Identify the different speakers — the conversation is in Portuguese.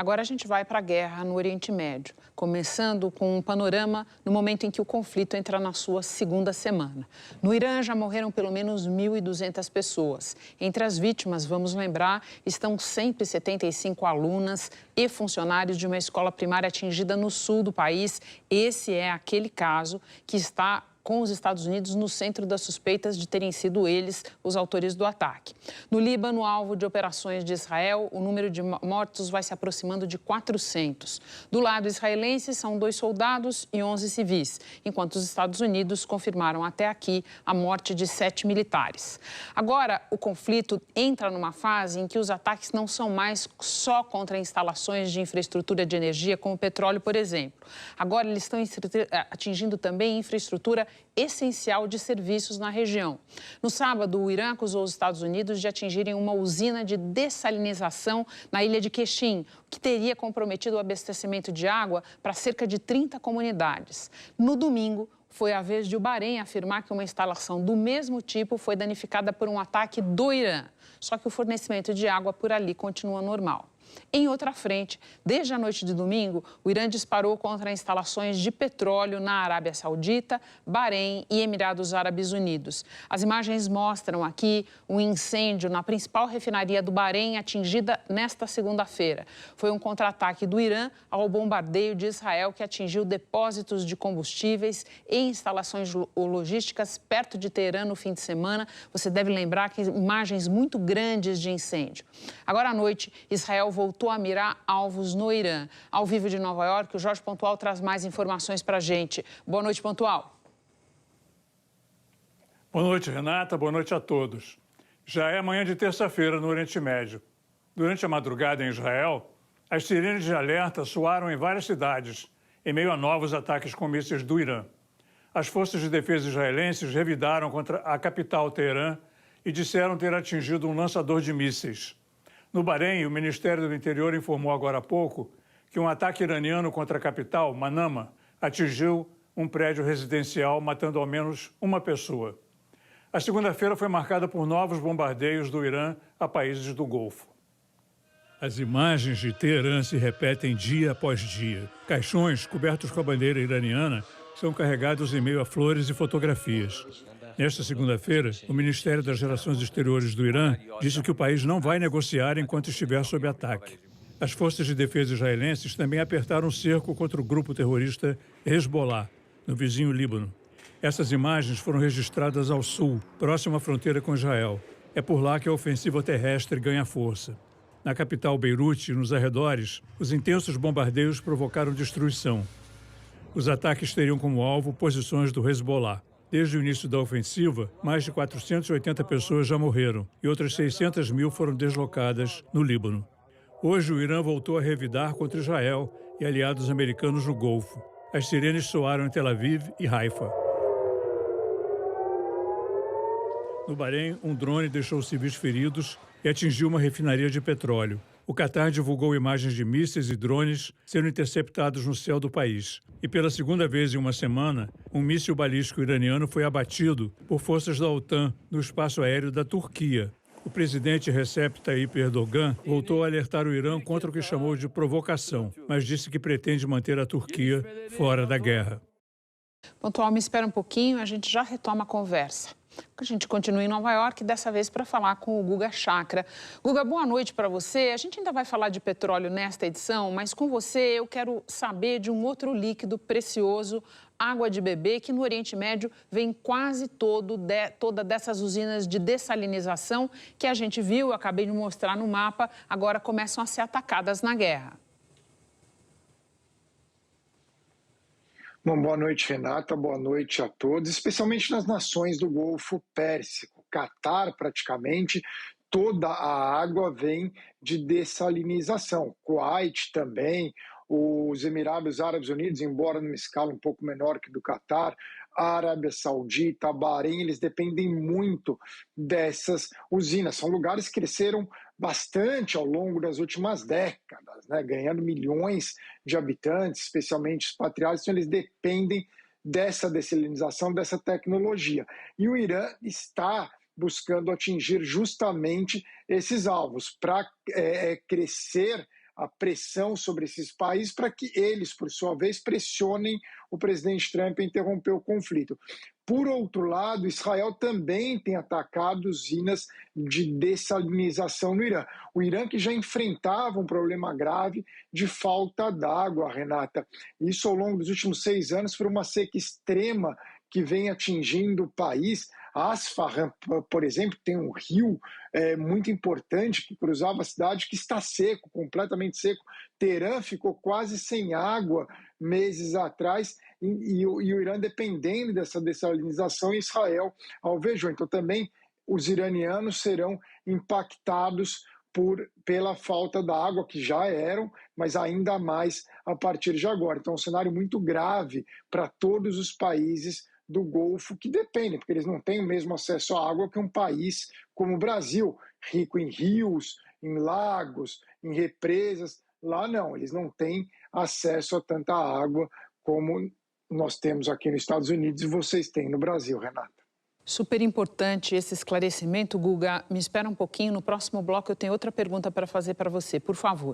Speaker 1: Agora a gente vai para a guerra no Oriente Médio, começando com um panorama no momento em que o conflito entra na sua segunda semana. No Irã já morreram pelo menos 1.200 pessoas. Entre as vítimas, vamos lembrar, estão 175 alunas e funcionários de uma escola primária atingida no sul do país. Esse é aquele caso que está com os Estados Unidos no centro das suspeitas de terem sido eles os autores do ataque. No Líbano, alvo de operações de Israel, o número de mortos vai se aproximando de 400. Do lado israelense, são 2 soldados e 11 civis, enquanto os Estados Unidos confirmaram até aqui a morte de 7 militares. Agora, o conflito entra numa fase em que os ataques não são mais só contra instalações de infraestrutura de energia, como petróleo, por exemplo. Agora, eles estão atingindo também infraestrutura essencial de serviços na região. No sábado, o Irã acusou os Estados Unidos de atingirem uma usina de dessalinização na ilha de Qeshm, que teria comprometido o abastecimento de água para cerca de 30 comunidades. No domingo, foi a vez de o Bahrein afirmar que uma instalação do mesmo tipo foi danificada por um ataque do Irã. Só que o fornecimento de água por ali continua normal. Em outra frente, desde a noite de domingo, o Irã disparou contra instalações de petróleo na Arábia Saudita, Bahrein e Emirados Árabes Unidos. As imagens mostram aqui um incêndio na principal refinaria do Bahrein atingida nesta segunda-feira. Foi um contra-ataque do Irã ao bombardeio de Israel que atingiu depósitos de combustíveis e instalações logísticas perto de Teherã no fim de semana. Você deve lembrar que imagens muito grandes de incêndio. Agora à noite, Israel voltou a mirar alvos no Irã. Ao vivo de Nova York, o Jorge Pontual traz mais informações para a gente. Boa noite, Pontual.
Speaker 2: Boa noite, Renata. Boa noite a todos. Já é manhã de terça-feira no Oriente Médio. Durante a madrugada em Israel, as sirenes de alerta soaram em várias cidades, em meio a novos ataques com mísseis do Irã. As forças de defesa israelenses revidaram contra a capital, Teherã, e disseram ter atingido um lançador de mísseis. No Bahrein, o Ministério do Interior informou agora há pouco que um ataque iraniano contra a capital, Manama, atingiu um prédio residencial, matando ao menos uma pessoa. A segunda-feira foi marcada por novos bombardeios do Irã a países do Golfo. As imagens de Teherã se repetem dia após dia. Caixões cobertos com a bandeira iraniana são carregados em meio a flores e fotografias. Nesta segunda-feira, o Ministério das Relações Exteriores do Irã disse que o país não vai negociar enquanto estiver sob ataque. As forças de defesa israelenses também apertaram o cerco contra o grupo terrorista Hezbollah, no vizinho Líbano. Essas imagens foram registradas ao sul, próximo à fronteira com Israel. É por lá que a ofensiva terrestre ganha força. Na capital Beirute e nos arredores, os intensos bombardeios provocaram destruição. Os ataques teriam como alvo posições do Hezbollah. Desde o início da ofensiva, mais de 480 pessoas já morreram e outras 600 mil foram deslocadas no Líbano. Hoje, o Irã voltou a revidar contra Israel e aliados americanos no Golfo. As sirenes soaram em Tel Aviv e Haifa. No Bahrein, um drone deixou civis feridos e atingiu uma refinaria de petróleo. O Catar divulgou imagens de mísseis e drones sendo interceptados no céu do país. E pela segunda vez em uma semana, um míssil balístico iraniano foi abatido por forças da OTAN no espaço aéreo da Turquia. O presidente Recep Tayyip Erdogan voltou a alertar o Irã contra o que chamou de provocação, mas disse que pretende manter a Turquia fora da guerra.
Speaker 1: Pontual, me espera um pouquinho, a gente já retoma a conversa. A gente continua em Nova York, dessa vez para falar com o Guga Chakra. Guga, boa noite para você. A gente ainda vai falar de petróleo nesta edição, mas com você eu quero saber de um outro líquido precioso, água de bebê, que no Oriente Médio vem quase toda dessas usinas de dessalinização que a gente viu, eu acabei de mostrar no mapa, agora começam a ser atacadas na guerra.
Speaker 3: Bom, boa noite, Renata, boa noite a todos, especialmente nas nações do Golfo Pérsico. Catar, praticamente, toda a água vem de dessalinização. Kuwait também, os Emirados Árabes Unidos, embora numa escala um pouco menor que do Catar, a Arábia Saudita, a Bahrein, eles dependem muito dessas usinas. São lugares que cresceram bastante ao longo das últimas décadas, né? Ganhando milhões de habitantes, especialmente expatriados, então eles dependem dessa dessalinização, dessa tecnologia. E o Irã está buscando atingir justamente esses alvos para crescer a pressão sobre esses países para que eles, por sua vez, pressionem o presidente Trump a interromper o conflito. Por outro lado, Israel também tem atacado usinas de dessalinização no Irã. O Irã que já enfrentava um problema grave de falta d'água, Renata. Isso ao longo dos últimos 6 anos por uma seca extrema que vem atingindo o país. Asfahan, por exemplo, tem um rio muito importante que cruzava a cidade que está seco, completamente seco. Teherã ficou quase sem água meses atrás e o Irã dependendo dessa dessalinização e Israel alvejou. Então também os iranianos serão impactados pela falta da água, que já eram, mas ainda mais a partir de agora. Então é um cenário muito grave para todos os países do Golfo que dependem, porque eles não têm o mesmo acesso à água que um país como o Brasil, rico em rios, em lagos, em represas. Lá não, eles não têm acesso a tanta água como nós temos aqui nos Estados Unidos e vocês têm no Brasil, Renata.
Speaker 1: Super importante esse esclarecimento, Guga. Me espera um pouquinho, no próximo bloco eu tenho outra pergunta para fazer para você, por favor.